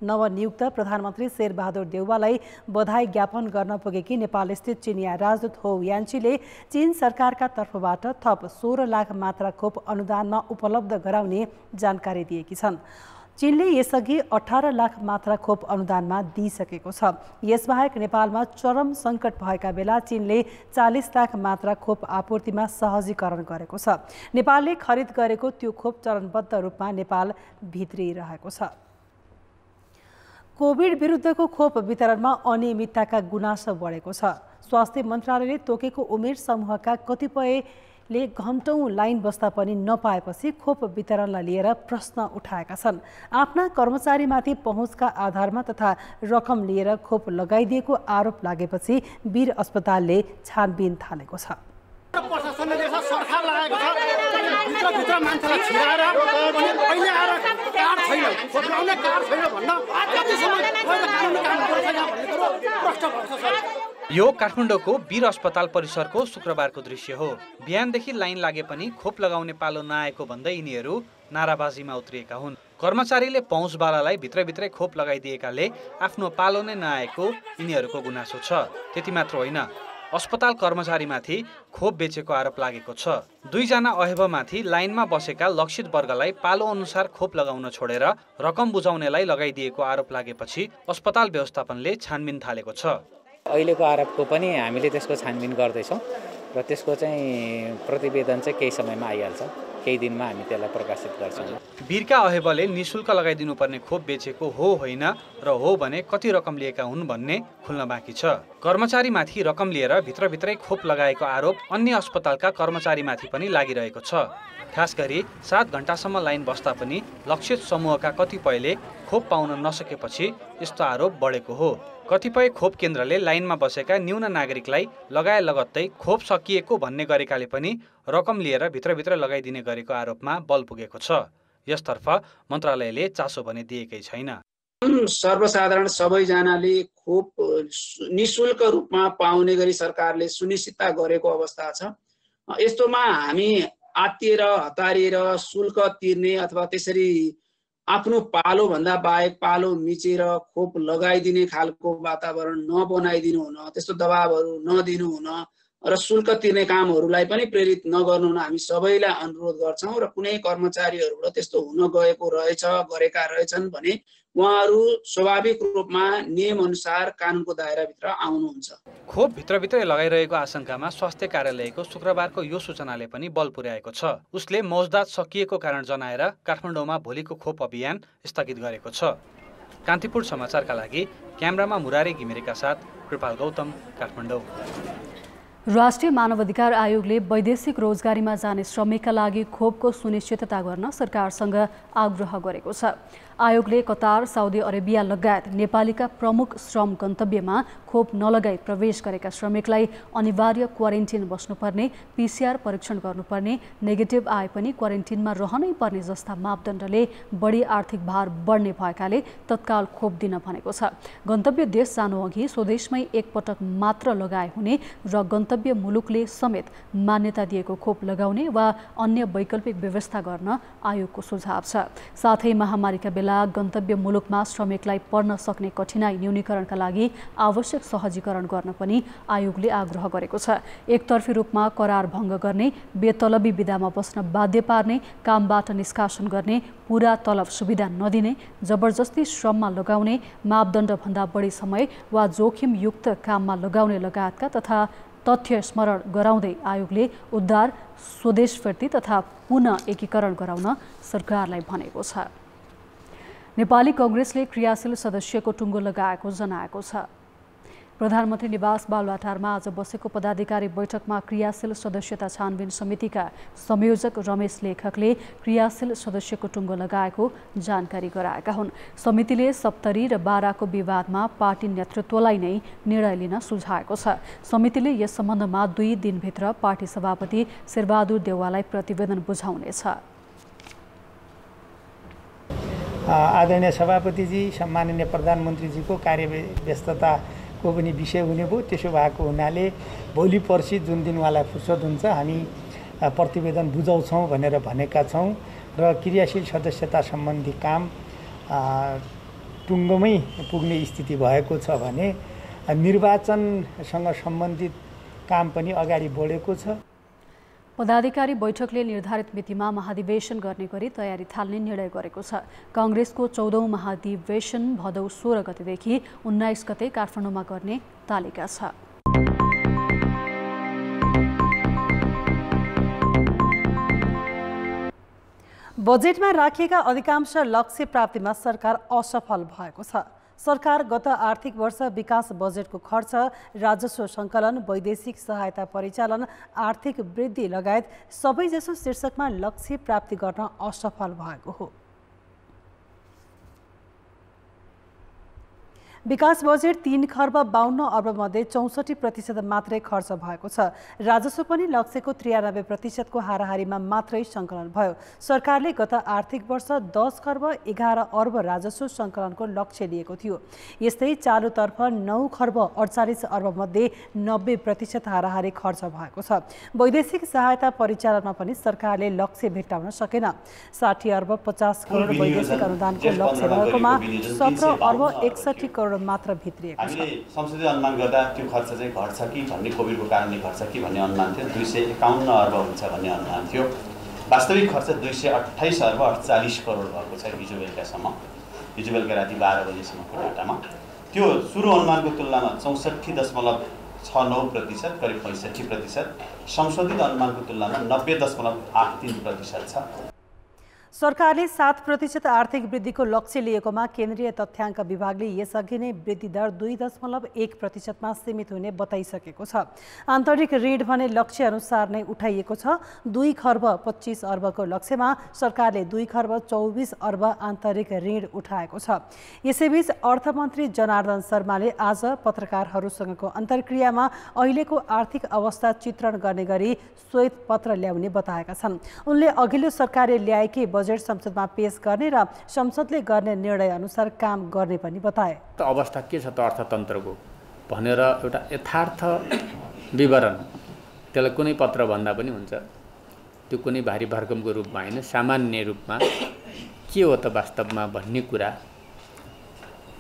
नवनियुक्त प्रधानमन्त्री शेरबहादुर देउवालाई बधाई ज्ञापन गर्न पुगेकी नेपालस्थित चिनिया राजदूत हो यान्चीले चीन सरकारका तर्फबाट थप 16 लाख मात्रा खोप अनुदानमा उपलब्ध गराउने जानकारी दिएकी छन्। चीनले यसअघि 18 लाख मात्रा खोप अनुदानमा दिइसकेको छ। यसबाहेक नेपालमा चरम सङ्कट भएका बेला चीनले 40 लाख मात्रा खोप आपूर्तिमा सहजीकरण गरेको छ। नेपालले खरिद गरेको त्यो खोप चरणबद्ध रूपमा नेपाल भित्रिरहेको छ। कोभिड विरुद्धको खोप वितरणमा अनियमितताका गुनासो बढेको छ। स्वास्थ्य मन्त्रालयले तोकेको उमेर समूहका कतिपयले घण्टौं लाइन बस्दा पनि नपाएपछि खोप वितरणलाई लिएर प्रश्न उठाएका छन्। आफ्ना कर्मचारीमाथि पहुँचका आधारमा तथा रकम लिएर खोप लगाइदिएको आरोप लागेपछि वीर अस्पतालले छानबिन थालेको छ। प्रशासनले सरकार लगाएको छ, भित्र मान्छेलाई छिराएर अनि अहिले आएर कार्ड छैन, खोप लगाउने कार्ड छैन भन्न कतिसम्म कानुनी काम गर्छ भन्ने कुरो प्रश्न भएको छ। यो काठमाडौँको वीर अस्पताल परिसरको शुक्रबारको दृश्य हो। बिहानदेखि लाइन लागे पनि खोप लगाउने पालो नआएको भन्दै यिनीहरू नाराबाजीमा उत्रिएका हुन्। कर्मचारीले पहुँचवालालाई भित्रभित्रै खोप लगाइदिएकाले आफ्नो पालो नै नआएको यिनीहरूको गुनासो छ। त्यति मात्र होइन, अस्पताल कर्मचारीमाथि खोप बेचेको आरोप लागेको छ। 2 जना अहेबमाथि लाइनमा बसेका लक्षित वर्गलाई पालो अनुसार खोप लगाउन छोडेर रकम बुझाउनेलाई लगाइदिएको आरोप लागेपछि अस्पताल व्यवस्थापनले छानबिन थालेको छ। अहिलेको आरोपको पनि हामीले त्यसको छानबिन गर्दैछौँ र त्यसको चाहिँ प्रतिवेदन चाहिँ केही समयमा आइहाल्छ। केही दिनमा हामी त्यसलाई प्रकाशित गर्छौँ। वीरका अहेबले निःशुल्क लगाइदिनुपर्ने खोप बेचेको हो होइन र हो भने कति रकम लिएका हुन् भन्ने खुल्न बाँकी छ। कर्मचारीमाथि रकम लिएर भित्रभित्रै खोप लगाएको आरोप अन्य अस्पतालका कर्मचारीमाथि पनि लागिरहेको छ। खास गरी 7 घण्टासम्म लाइन बस्दा पनि लक्षित समूहका कतिपयले खोप पाउन नसकेपछि यस्तो आरोप बढेको हो। कतिपय खोप केन्द्रले लाइनमा बसेका न्यून नागरिकलाई लगाए लगत्तै खोप सकिएको भन्ने गरेकाले पनि रकम लिएर भित्रभित्र लगाइदिने गरेको आरोपमा बल पुगेको छ। यसतर्फ मन्त्रालयले चासो भने दिएकै छैन। सर्वसाधारण सबैजनाले खोप निःशुल्क रूपमा पाउने गरी सरकारले सुनिश्चितता गरेको अवस्था छ। यस्तोमा हामी आत्तिएर हतारिएर शुल्क तिर्ने अथवा त्यसरी आफ्नो पालो भन्दा बाहेक पालो मिचेर खोप लगाइदिने खालको वातावरण नबनाइदिनु हुन, त्यस्तो दबावहरू नदिनु हुन र शुल्क तिर्ने कामहरूलाई पनि प्रेरित नगर्नु हुन हामी सबैलाई अनुरोध गर्छौँ। र कुनै कर्मचारीहरूबाट त्यस्तो हुन गएको रहेछ, गरेका रहेछन् भने उहाँहरू स्वाभाविक रूपमा नियम अनुसार कानुनको दायराभित्र आउनुहुन्छ। खोप भित्रभित्रै लगाइरहेको आशंकामा स्वास्थ्य कार्यालयको शुक्रबारको यो सूचनाले पनि बल पुर्याएको छ। उसले मौजदात सकिएको कारण जनाएर काठमाडौँमा भोलिको खोप अभियान स्थगित गरेको छ। कान्तिपुर समाचारका लागि क्यामेरामा मुरारी घिमिरेका साथ कृपाल गौतम, काठमाडौँ। राष्ट्रिय मानवाधिकार आयोगले वैदेशिक रोजगारीमा जाने श्रमिकका लागि खोपको सुनिश्चितता गर्न सरकारसँग आग्रह गरेको छ। आयोगले कतार, साउदी अरेबिया लगायत नेपालीका प्रमुख श्रम गन्तव्यमा खोप नलगाई प्रवेश गरेका श्रमिकलाई अनिवार्य क्वारेन्टिन बस्नुपर्ने, PCR परीक्षण गर्नुपर्ने, नेगेटिभ आए पनि क्वारेन्टिनमा रहनै पर्ने जस्ता मापदण्डले बढी आर्थिक भार बढ्ने भएकाले तत्काल खोप दिन भनेको छ। गन्तव्य देश जानुअघि स्वदेशमै एकपटक मात्र लगाए हुने र गन्तव्य मुलुकले समेत मान्यता दिएको खोप लगाउने वा अन्य वैकल्पिक व्यवस्था गर्न आयोगको सुझाव छ। साथै महामारीका बेला गन्तव्य मुलुकमा श्रमिकलाई पर्न सक्ने कठिनाई न्यूनीकरणका लागि आवश्यक सहजीकरण गर्न पनि आयोगले आग्रह गरेको छ। एकतर्फी रूपमा करार भङ्ग गर्ने, बेतलबी बिदामा बस्न बाध्य पार्ने, कामबाट निष्कासन गर्ने, पूरा तलब सुविधा नदिने, जबरजस्ती श्रममा लगाउने, मापदण्डभन्दा बढी समय वा जोखिमयुक्त काममा लगाउने लगायतका तथा तथ्य स्मरण गराउँदै आयोगले उद्धार, स्वदेश फिर्ती तथा पुनः एकीकरण गराउन सरकारलाई भनेको छ। नेपाली कांग्रेसले क्रियाशील सदस्यको टुङ्गो लगाएको जनाएको छ। प्रधानमन्त्री निवास बालुवाटारमा आज बसेको पदाधिकारी बैठकमा क्रियाशील सदस्यता छानबिन समितिका संयोजक रमेश लेखकले क्रियाशील सदस्यको टुङ्गो लगाएको जानकारी गराएका हुन्। समितिले सप्तरी र बाराको विवादमा पार्टी नेतृत्वलाई नै निर्णय लिन सुझाएको छ। समितिले यस सम्बन्धमा 2 दिनभित्र पार्टी सभापति शेरबहादुर देउवालाई प्रतिवेदन बुझाउनेछ। आदरणीय सभापतिजी, सम्माननीय प्रधानमन्त्रीजीको कार्यव्यस्तताको पनि विषय हुने भयो। त्यसो भएको हुनाले भोलि पर्सि जुन दिन उहाँलाई फुर्सद हुन्छ हामी प्रतिवेदन बुझाउँछौँ भनेर भनेका छौँ र क्रियाशील सदस्यता सम्बन्धी काम टुङ्गोमै पुग्ने स्थिति भएको छ भने निर्वाचनसँग सम्बन्धित काम पनि अगाडि बढेको छ। पदाधिकारी बैठकले निर्धारित मितिमा महाधिवेशन गर्ने गरी तयारी थाल्ने निर्णय गरेको छ। कांग्रेसको 14औं महाधिवेशन भदौ 16 गतेदेखि 19 गते काठमाडौँमा गर्ने तालिका छ। बजेटमा राखिएका अधिकांश लक्ष्य प्राप्तिमा सरकार असफल भएको छ। सरकार गत आर्थिक वर्ष विकास बजेटको खर्च, राजस्व सङ्कलन, वैदेशिक सहायता परिचालन, आर्थिक वृद्धि लगायत सबैजसो शीर्षकमा लक्ष्य प्राप्ति गर्न असफल भएको हो। विकास बजेट 3 खर्ब 52 अर्ब मध्ये 64% मात्रै खर्च भएको छ। राजस्व पनि लक्ष्यको 93% को हाराहारीमा मात्रै सङ्कलन भयो। सरकारले गत आर्थिक वर्ष 10 खर्ब 11 अर्ब राजस्व सङ्कलनको लक्ष्य लिएको थियो। यस्तै चालुतर्फ 9 खर्ब 48 अर्ब मध्ये 90% हाराहारी खर्च भएको छ। वैदेशिक सहायता परिचालनमा पनि सरकारले लक्ष्य भेट्टाउन सकेन। 60 अर्ब 50 करोड वैदेशिक अनुदानको लक्ष्य रहेकोमा 17 अर्ब 61 करोड मात्र भित्रिएको छ। हामीले संसदीय अनुमान गर्दा त्यो खर्च चाहिँ घट्छ कि भन्ने, कोभिडको कारणले घट्छ कि भन्ने अनुमान थियो। 251 अर्ब हुन्छ भन्ने अनुमान थियो। वास्तविक खर्च 228 अर्ब 48 करोड भएको छ हिजो बेलुकासम्म, हिजो बेलुका राति 12 बजेसम्मको डाटामा। त्यो सुरु अनुमानको तुलनामा 64.69%, करिब 65%, संशोधित अनुमानको तुलनामा 90.83% छ। सरकारले 7% आर्थिक वृद्धिको लक्ष्य लिएकोमा केन्द्रीय तथ्याङ्क विभागले यसअघि नै वृद्धि दर 2.1% मा सीमित हुने बताइसकेको छ। आन्तरिक ऋण भने लक्ष्य अनुसार नै उठाइएको छ। 2 खर्ब 25 अर्बको लक्ष्यमा सरकारले 2 खर्ब 24 अर्ब आन्तरिक ऋण उठाएको छ। यसैबीच अर्थमन्त्री जनार्दन शर्माले आज पत्रकारहरूसँगको अन्तर्क्रियामा अहिलेको आर्थिक अवस्था चित्रण गर्ने गरी श्वेत पत्र ल्याउने बताएका छन्। उनले अघिल्लो सरकारले ल्याएकै बजेट संसदमा पेश गर्ने र संसदले गर्ने निर्णय अनुसार काम गर्ने पनि बताए। अवस्था के छ त अर्थतन्त्रको भनेर एउटा यथार्थ विवरण, त्यसलाई कुनै पत्र भन्दा पनि हुन्छ, त्यो कुनै भारी भरकमको रूपमा होइन, सामान्य रूपमा के हो त वास्तवमा भन्ने कुरा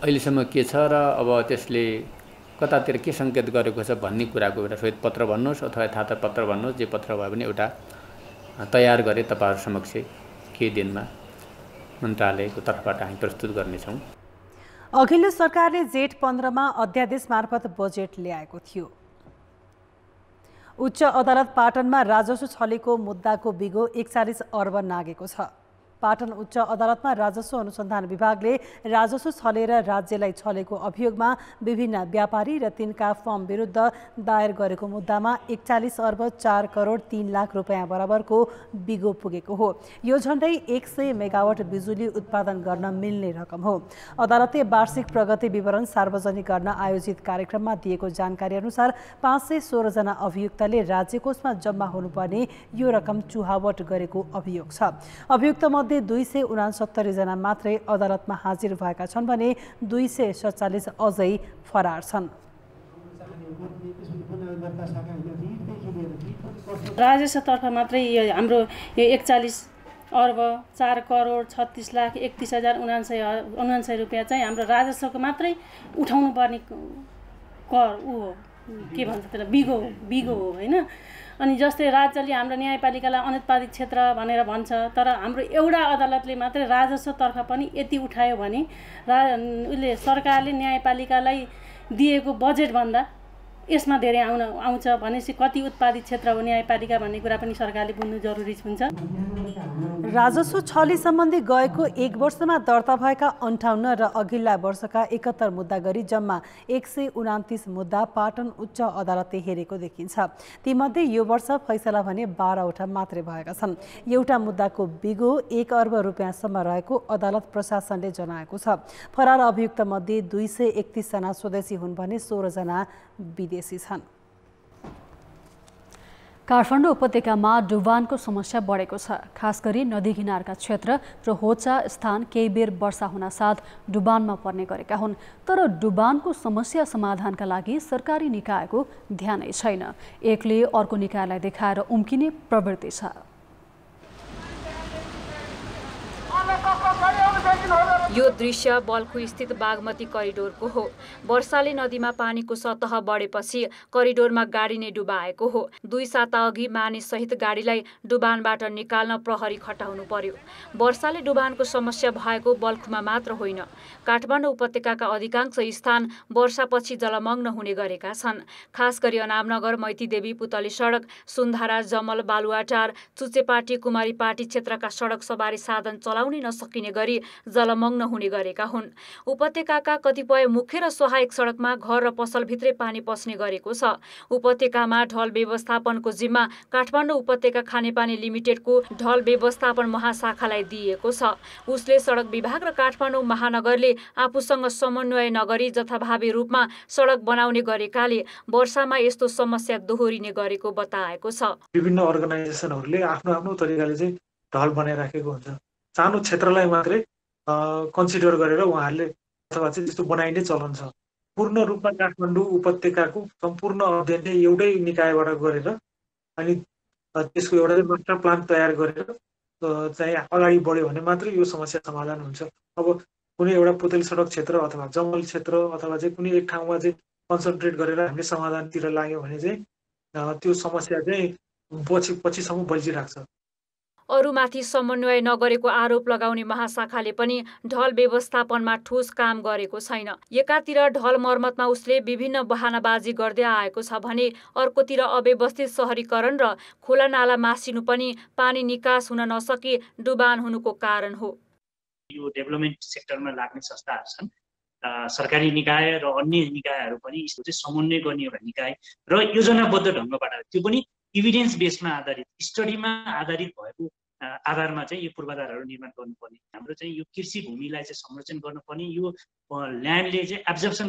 अहिलेसम्म के छ र अब त्यसले कतातिर के सङ्केत गरेको छ भन्ने कुराको एउटा श्वेत पत्र भन्नुहोस् अथवा यथार्थ पत्र भन्नुहोस्, जे पत्र भए पनि एउटा तयार गरे तपाईँहरू समक्ष केही दिनमा मन्त्रालयको तर्फबाट हामी प्रस्तुत गर्नेछौँ। अघिल्लो सरकारले जेठ 15 मा अध्यादेश मार्फत बजेट ल्याएको थियो। उच्च अदालत पाटनमा राजस्व छलेको मुद्दाको बिगो 41 अर्ब नागेको छ। पाटन उच्च अदालतमा राजस्व अनुसन्धान विभागले राजस्व छलेर राज्यलाई छलेको अभियोगमा विभिन्न व्यापारी र तिनका फर्म विरुद्ध दायर गरेको मुद्दामा 41 अर्ब 4 करोड 3 लाख रुपियाँ बराबरको बिगो पुगेको हो। यो झण्डै 100 मेगावाट बिजुली उत्पादन गर्न मिल्ने रकम हो। अदालतले वार्षिक प्रगति विवरण सार्वजनिक गर्न आयोजित कार्यक्रममा दिएको जानकारी अनुसार 516 जना अभियुक्तले राज्यकोषमा जम्मा हुनुपर्ने यो रकम चुहावट गरेको अभियोग छ। अभियुक्त 269 जना मात्रै अदालतमा हाजिर भएका छन् भने 247 अझै फरार छन्। राजस्वतर्फ मात्रै हाम्रो यो 41 अर्ब 4 करोड 36 लाख 31,079 रुपियाँ चाहिँ हाम्रो राजस्वको मात्रै उठाउनु पर्ने कर हो, के भन्छ त्यसलाई, बिगो हो होइन। अनि जस्तै राज्यले हाम्रो न्यायपालिकालाई अनुत्पादित क्षेत्र भनेर भन्छ, तर हाम्रो एउटा अदालतले मात्रै राजस्वतर्फ पनि यति उठायो भने उसले सरकारले न्यायपालिकालाई दिएको बजेटभन्दा यसमा धेरै आउँछ भनेपछि कति उत्पादित क्षेत्र हो न्यायपालिका भन्ने कुरा पनि सरकारले बुझ्नु जरुरी हुन्छ। राजस्व छली सम्बन्धी गएको 1 वर्षमा दर्ता भएका 58 र अघिल्ला वर्षका 71 मुद्दा गरी जम्मा 129 मुद्दा पाटन उच्च अदालतले हेरेको देखिन्छ। तीमध्ये यो वर्ष फैसला भने 12 वटा मात्रै भएका छन्। एउटा मुद्दाको बिगो 1 अर्ब रुपियाँसम्म रहेको अदालत प्रशासनले जनाएको छ। फरार अभियुक्त मध्ये 231 जना स्वदेशी हुन् भने 16 जना विदेशी छन्। काठमाडौँ उपत्यकामा डुबानको समस्या बढेको छ। खास गरी नदी किनारका क्षेत्र र होचा स्थान केही बेर वर्षा हुनासाथ डुबानमा पर्ने गरेका हुन्। तर डुबानको समस्या समाधानका लागि सरकारी निकायको ध्यानै छैन। एकले अर्को निकायलाई देखाएर उम्किने प्रवृत्ति छ। यो दृश्य बल्खु स्थित बागमती करिडोरको हो। वर्षाले नदीमा पानीको सतह बढेपछि करिडोरमा गाडी नै डुबाएको हो। 2 साता अघि मानिससहित गाडीलाई डुबानबाट निकाल्न प्रहरी खटाउनु पर्यो। वर्षाले डुबानको समस्या भएको बल्खुमा मात्र होइन, काठमाडौँ उपत्यकाका अधिकांश स्थान वर्षापछि जलमग्न हुने गरेका छन्। खास गरी अनामनगर, मैतीदेवी, पुतली सडक, सुन्धारा, जमल, बालुवाटार, चुचेपाटी, कुमारीपाटी क्षेत्रका सडक सवारी साधन चलाउनै नसकिने गरी जलमग्न पुग्न हुने गरेका हुन्। उपत्यकाका कतिपय मुख्य र सहायक सडकमा घर र पसलभित्रै पानी पस्ने गरेको छ। उपत्यकामा ढल व्यवस्थापनको जिम्मा काठमाडौँ उपत्यका खानेपानी लिमिटेडको ढल व्यवस्थापन महाशाखालाई दिइएको छ। उसले सडक विभाग र काठमाडौँ महानगरले आफूसँग समन्वय नगरी जथाभावी रूपमा सडक बनाउने गरेकाले वर्षामा यस्तो समस्या दोहोरिने गरेको बताएको छ। विभिन्न अर्गनाइजेसनहरूले आफ्नो आफ्नो तरिकाले चाहिँ ढल बनाइराखेको हुन्छ। सानो क्षेत्रलाई मात्रै कन्सिडर गरेर उहाँहरूले अथवा चाहिँ त्यस्तो बनाइने चलन छ। पूर्ण रूपमा काठमाडौँ उपत्यकाको सम्पूर्ण अध्ययन चाहिँ एउटै निकायबाट गरेर अनि त्यसको एउटा मास्टर प्लान तयार गरेर चाहिँ अगाडि बढ्यो भने मात्रै यो समस्या समाधान हुन्छ। अब कुनै एउटा पुतली सडक क्षेत्र अथवा जङ्गल क्षेत्र अथवा चाहिँ कुनै एक ठाउँमा चाहिँ कन्सन्ट्रेट गरेर हामीले समाधानतिर लाग्यो भने चाहिँ त्यो समस्या चाहिँ पछिसम्म बल्झिरहेको छ। अरूमाथि समन्वय नगरेको आरोप लगाउने महाशाखाले पनि ढल व्यवस्थापनमा ठोस काम गरेको छैन। एकातिर ढल मर्मतमा उसले विभिन्न बहानाबाजी गर्दै आएको छ भने अर्कोतिर अव्यवस्थित सहरीकरण र खोला नाला मासिनु पनि पानी निकास हुन नसके डुबान हुनुको कारण हो। यो डेभलपमेन्ट सेक्टरमा लाग्ने संस्थाहरू छन्, सरकारी निकाय र अन्य निकायहरू पनि यसको चाहिँ समन्वय गर्ने एउटा निकाय र योजनाबद्ध ढङ्गबाट त्यो पनि इभिडेन्स बेसमा आधारित स्टडीमा आधारित भएको आधारमा चाहिँ यो पूर्वाधारहरू निर्माण गर्नुपर्ने। हाम्रो चाहिँ यो कृषि भूमिलाई चाहिँ संरक्षण गर्नुपर्ने, यो ल्यान्डले चाहिँ एब्जर्प्सन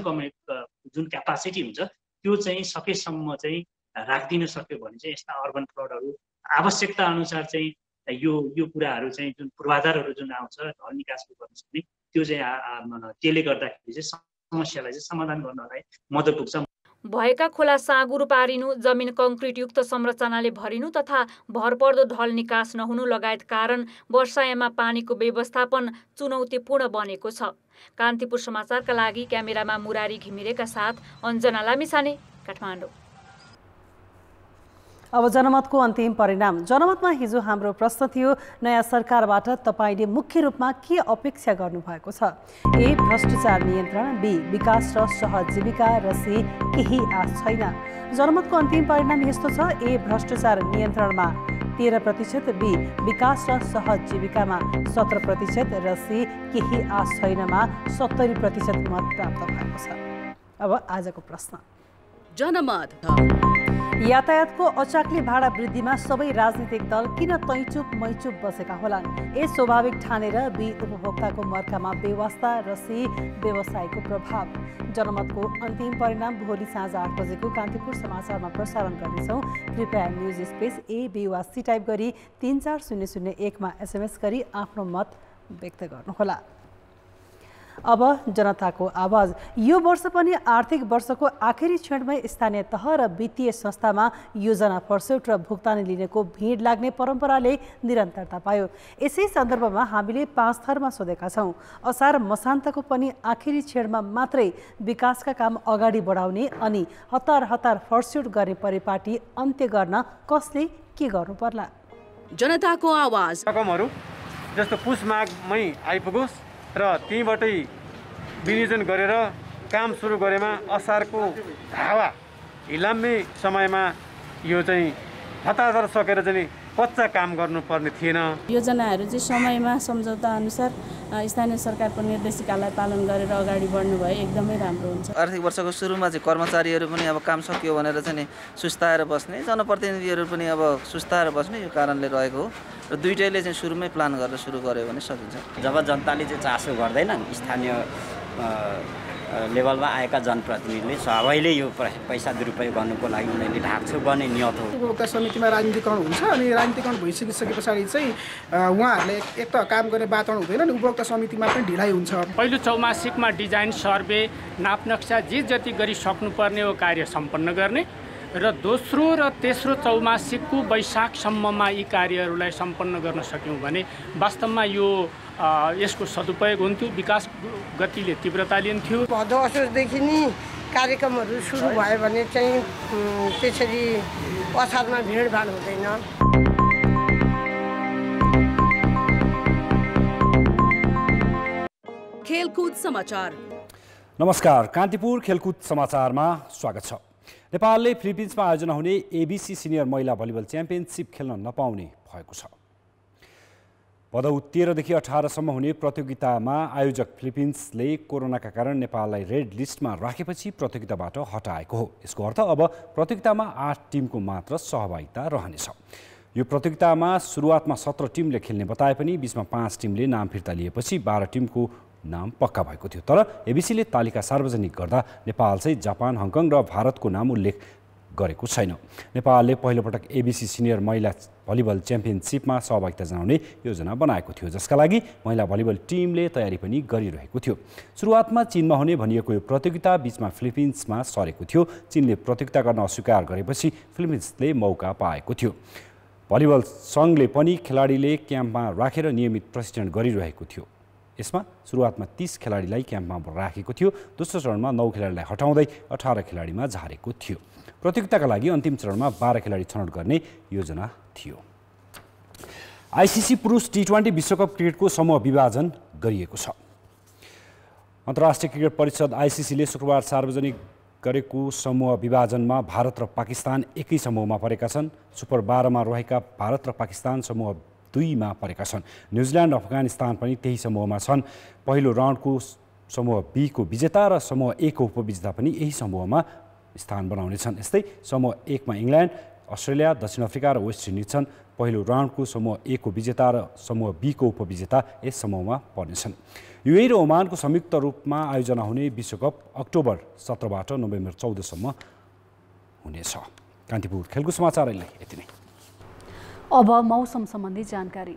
जुन क्यापासिटी हुन्छ त्यो चाहिँ सकेसम्म चाहिँ राखिदिन सक्यो भने चाहिँ यस्ता अर्बन फ्लडहरू आवश्यकता अनुसार चाहिँ यो कुराहरू चाहिँ जुन पूर्वाधारहरू जुन आउँछ ढल निकासको गर्न सक्ने त्यो चाहिँ त्यसले गर्दाखेरि चाहिँ समस्यालाई चाहिँ समाधान गर्नलाई मद्दत पुग्छ। भएका खोला साँगुरो पारिनु, जमिन कङ्क्रिटयुक्त संरचनाले भरिनु तथा भरपर्दो ढल निकास नहुनु लगायत कारण वर्षायाममा पानीको व्यवस्थापन चुनौतीपूर्ण बनेको छ। कान्तिपुर समाचारका लागि क्यामेरामा मुरारी घिमिरेका साथ अञ्जना लामिछाने, काठमाडौँ। अब जनमतको अन्तिम परिणाम। जनमतमा हिजो हाम्रो प्रश्न थियो, नयाँ सरकारबाट तपाईँले मुख्य रूपमा के अपेक्षा गर्नुभएको छ? ए. भ्रष्टाचार नियन्त्रण, बी. विकास र सहजीविका र सी. केही आश छैन। जनमतको अन्तिम परिणाम यस्तो छ, ए. भ्रष्टाचार नियन्त्रणमा 13%, बी. विकास र सहजीविकामा 17% र सी. केही आश छैनमा 70% मत प्राप्त भएको छ। अब आजको प्रश्न। जनमत। यातायातको अचाक्ली भाडा वृद्धिमा सबै राजनीतिक दल किन तैचुप मैचुप बसेका होलान्? ए. स्वाभाविक ठानेर, बी. उपभोक्ताको मर्कामा बेवास्ता र सी. व्यवसायको प्रभाव। जनमतको अन्तिम परिणाम भोलि साँझ 8 बजेको कान्तिपुर समाचारमा प्रसारण गर्नेछौँ। कृपया न्युज स्पेस AB वा सी टाइप गरी 34001 मा SMS गरी आफ्नो मत व्यक्त गर्नुहोला। अब जनताको आवाज। यो वर्ष पनि आर्थिक वर्षको आखिरी क्षणमै स्थानीय तह र वित्तीय संस्थामा योजना फर्स्यौट र भुक्तानी लिनेको भिड लाग्ने परम्पराले निरन्तरता पायो। यसै सन्दर्भमा हामीले 5 थरमा सोधेका छौँ। असार मसान्तको पनि आखिरी क्षणमा मात्रै विकासका काम अगाडि बढाउने अनि हतार फर्स्यौट गर्ने परिपाटी अन्त्य गर्न कसले के गर्नु पर्ला? जनताको आवाज। रकमहरू जस्तो पुस माघमै आइपुगोस् र त्यहीँबाटै विनियोजन गरेर काम सुरु गरेमा असारको हावा हिलाम्ने समयमा यो चाहिँ हतार सकेर चाहिँ कच्चा काम गर्नुपर्ने थिएन। योजनाहरू चाहिँ समयमा सम्झौता अनुसार स्थानीय सरकारको निर्देशिकालाई पालन गरेर अगाडि बढ्नु भए एकदमै राम्रो हुन्छ। आर्थिक वर्षको सुरुमा चाहिँ कर्मचारीहरू पनि अब काम सकियो भनेर चाहिँ सुस्ताएर बस्ने, जनप्रतिनिधिहरू पनि अब सुस्ताएर बस्ने यो कारणले रहेको हो र दुईटैले चाहिँ सुरुमै प्लान गरेर सुरु गर्यो भने सकिन्छ। जब जनताले चाहिँ चासो गर्दैनन्, स्थानीय लेभलमा आएका जनप्रतिनिधिले सबैले यो पैसा दुरुपयोग गर्नुको लागि उनीहरूले ढाकछोप गर्ने नियत हो। उपभोक्ता समितिमा राजनीतिकरण हुन्छ अनि राजनीतिकरण भइसके पछाडि चाहिँ उहाँहरूले एक त काम गर्ने वातावरण हुँदैन अनि उपभोक्ता समितिमा पनि ढिलाइ हुन्छ। पहिलो चौमासिकमा डिजाइन सर्वे नापनक्सा जे जति गरिसक्नुपर्ने हो कार्य सम्पन्न गर्ने र दोस्रो र तेस्रो चौमासिकको वैशाखसम्ममा यी कार्यहरूलाई सम्पन्न गर्न सक्यौँ भने वास्तवमा यो यसको सदुपयोग हुन्थ्यो, विकास गतिले तीव्रता लिन्थ्यो। भदौ असोजदेखि नै कार्यक्रमहरू सुरु भयो भने चाहिँ त्यसरी असारमा भिडभाड हुँदैन। खेलकुद समाचार। नमस्कार, कान्तिपुर खेलकुद समाचारमा स्वागत छ। नेपालले फिलिपिन्समा आयोजना हुने ABC सिनियर महिला भलिबल च्याम्पियनसिप खेल्न नपाउने भएको छ। भदौ 13 देखि 18 सम्म हुने प्रतियोगितामा आयोजक फिलिपिन्सले कोरोनाका कारण नेपाललाई रेड लिस्टमा राखेपछि प्रतियोगिताबाट हटाएको हो। यसको अर्थ अब प्रतियोगितामा 8 टिमको मात्र सहभागिता रहनेछ। यो प्रतियोगितामा सुरुवातमा 17 टिमले खेल्ने बताए पनि बीचमा 5 टिमले नाम फिर्ता लिएपछि 12 टिमको नाम पक्का भएको थियो। तर एबिसीले तालिका सार्वजनिक गर्दा नेपाल चाहिँ जापान, हङकङ र भारतको नाम उल्लेख गरेको छैन। नेपालले पहिलोपटक एबिसी सिनियर महिला भलिबल च्याम्पियनसिपमा सहभागिता जनाउने योजना बनाएको थियो, जसका लागि महिला भलिबल टिमले तयारी पनि गरिरहेको थियो। सुरुवातमा चीनमा हुने भनिएको यो प्रतियोगिता बीचमा फिलिपिन्समा सरेको थियो। चीनले प्रतियोगिता गर्न अस्वीकार गरेपछि फिलिपिन्सले मौका पाएको थियो। भलिबल सङ्घले पनि खेलाडीले क्याम्पमा राखेर नियमित प्रशिक्षण गरिरहेको थियो। यसमा सुरुवातमा 30 खेलाडीलाई क्याम्पमा राखेको थियो। दोस्रो चरणमा 9 खेलाडीलाई हटाउँदै 18 खेलाडीमा झारेको थियो। प्रतियोगिताका लागि अन्तिम चरणमा 12 खेलाडी छनौट गर्ने योजना थियो। आइसिसी पुरुष T20 विश्वकप क्रिकेटको समूह विभाजन गरिएको छ। अन्तर्राष्ट्रिय क्रिकेट परिषद आइसिसीले शुक्रबार सार्वजनिक गरेको समूह विभाजनमा भारत र पाकिस्तान एकै समूहमा परेका छन्। सुपर 12 मा रहेका भारत र पाकिस्तान समूह 2 मा परेका छन्। न्युजिल्यान्ड, अफगानिस्तान पनि त्यही समूहमा छन्। पहिलो राउन्डको समूह B को विजेता र समूह A को उपविजेता पनि यही समूहमा स्थान बनाउनेछन्। यस्तै समूह 1 मा इङ्ल्यान्ड, अस्ट्रेलिया, दक्षिण अफ्रिका र वेस्ट इन्डिज छन्। पहिलो राउन्डको समूह A को विजेता र समूह B को उपविजेता यस समूहमा पर्नेछन्। युएई र ओमानको संयुक्त रूपमा आयोजना हुने विश्वकप अक्टोबर 17 बाट नोभेम्बर 14 सम्म हुनेछ। कान्तिपुर खेलकुद समाचार अहिले यति नै। अब मौसम सम्बन्धी जानकारी।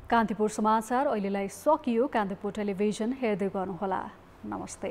कान्तिपुर समाचार अहिलेलाई सकियो। कान्तिपुर टेलिभिजन हेर्दै गर्नुहोला। नमस्ते।